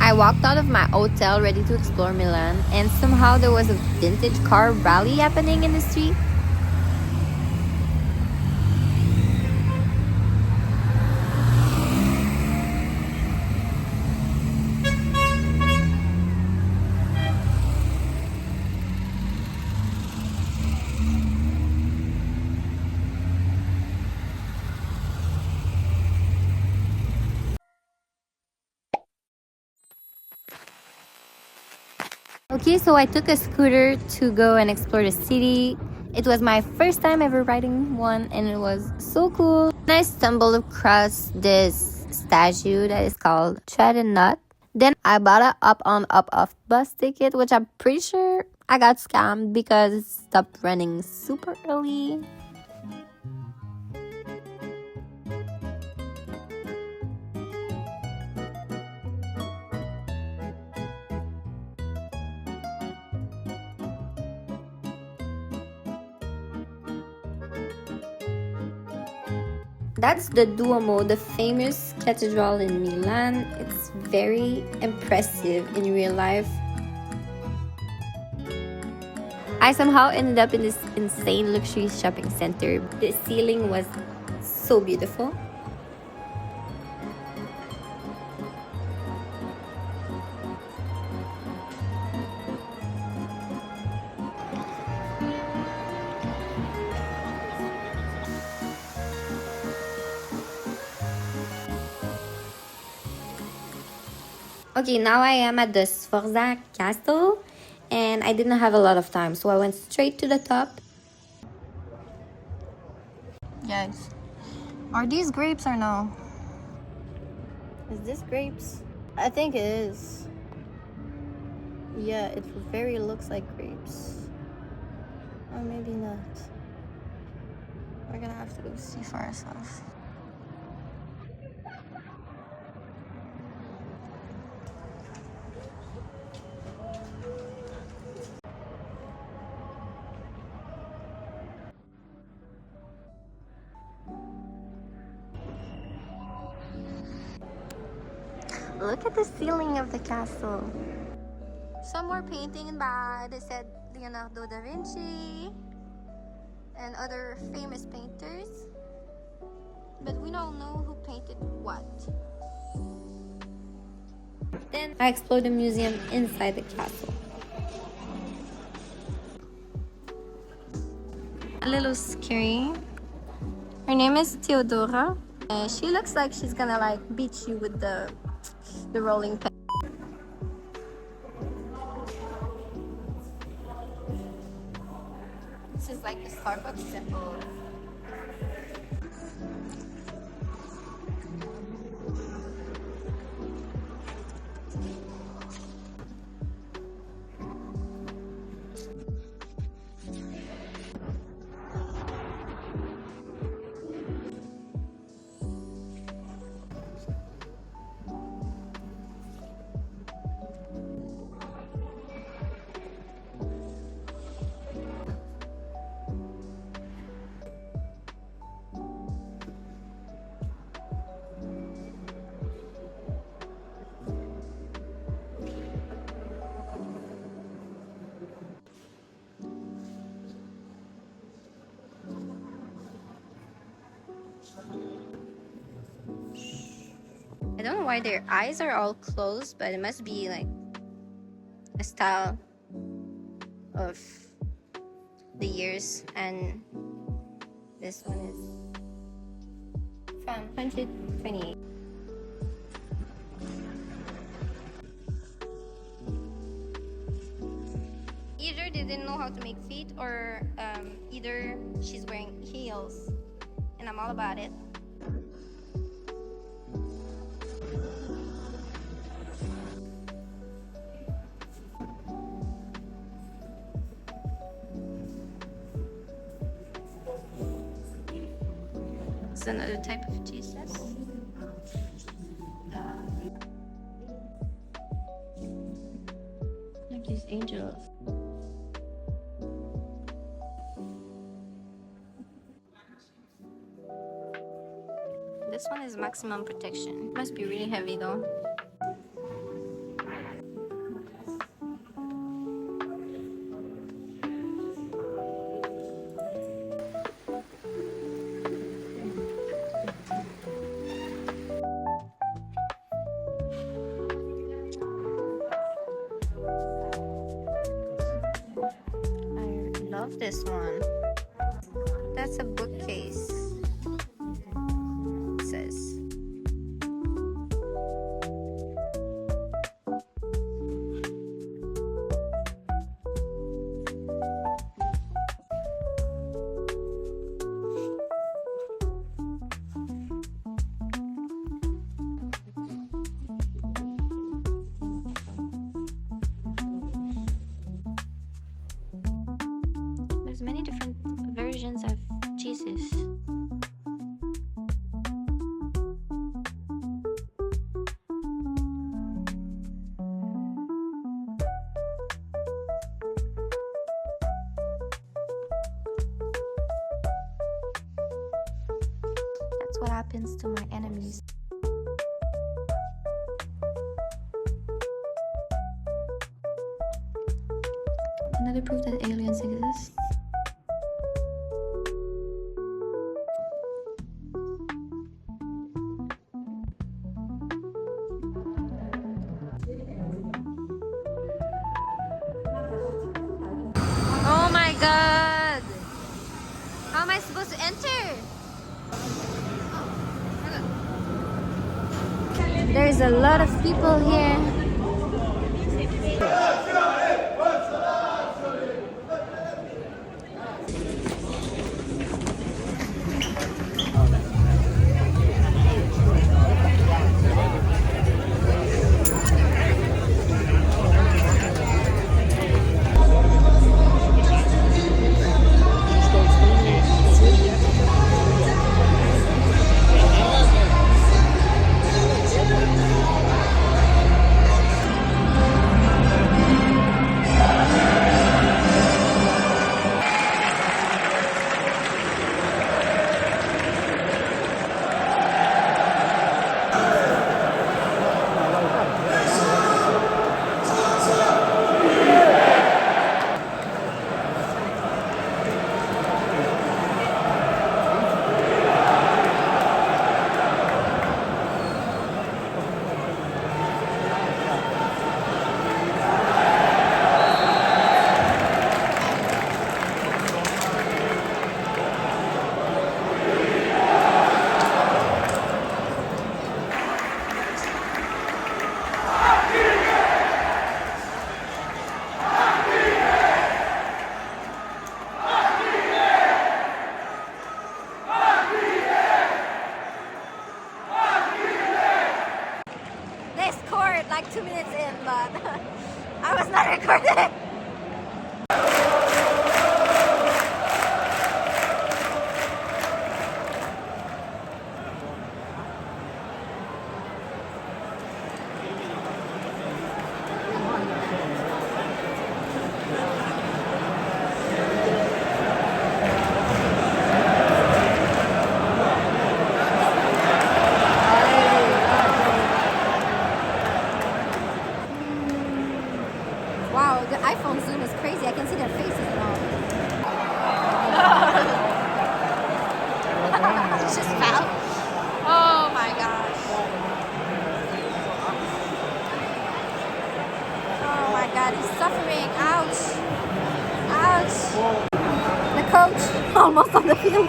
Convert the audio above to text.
I walked out of my hotel ready to explore Milan, and somehow there was a vintage car rally happening in the street. Okay, so I took a scooter to go and explore the city. It was my first time ever riding one, and it was so cool. And I stumbled across this statue that is called Tread and Nut. Then I bought a up on up off bus ticket, which I'm pretty sure I got scammed because it stopped running super early. That's the Duomo, the famous cathedral in Milan. It's very impressive in real life. I somehow ended up in this insane luxury shopping center. The ceiling was so beautiful. Okay, now I am at the Sforza castle, and I didn't have a lot of time, so I went straight to the top. Guys, are these grapes or no? Is this grapes? I think it is. Yeah, it very looks like grapes. Or maybe not. We're gonna have to go see for ourselves. Look at the ceiling of the castle. Some more painting by, they said, Leonardo da Vinci and other famous painters. But we don't know who painted what. Then I explored the museum inside the castle. A little scary. Her name is Theodora. And she looks like she's gonna like beat you with the rolling pin. This is like the Starbucks symbol. I don't know why their eyes are all closed, but it must be like a style of the years. And this one is from 128. Either they didn't know how to make feet, or either she's wearing heels, and I'm all about it. It's another type of Jesus. Like these angels. This one is maximum protection. Must be really heavy though. love this one. That's a bookcase. It says. There's many different versions of Jesus. That's what happens to my enemies. Another proof that aliens exist. Oh my god! How am I supposed to enter? There's a lot of people here. They scored like 2 minutes in, but I was not recording. Wow, the iPhone zoom is crazy. I can see their faces and all. She just fell. Oh my gosh. Oh my god, he's suffering. Ouch. Ouch. The coach almost on the field.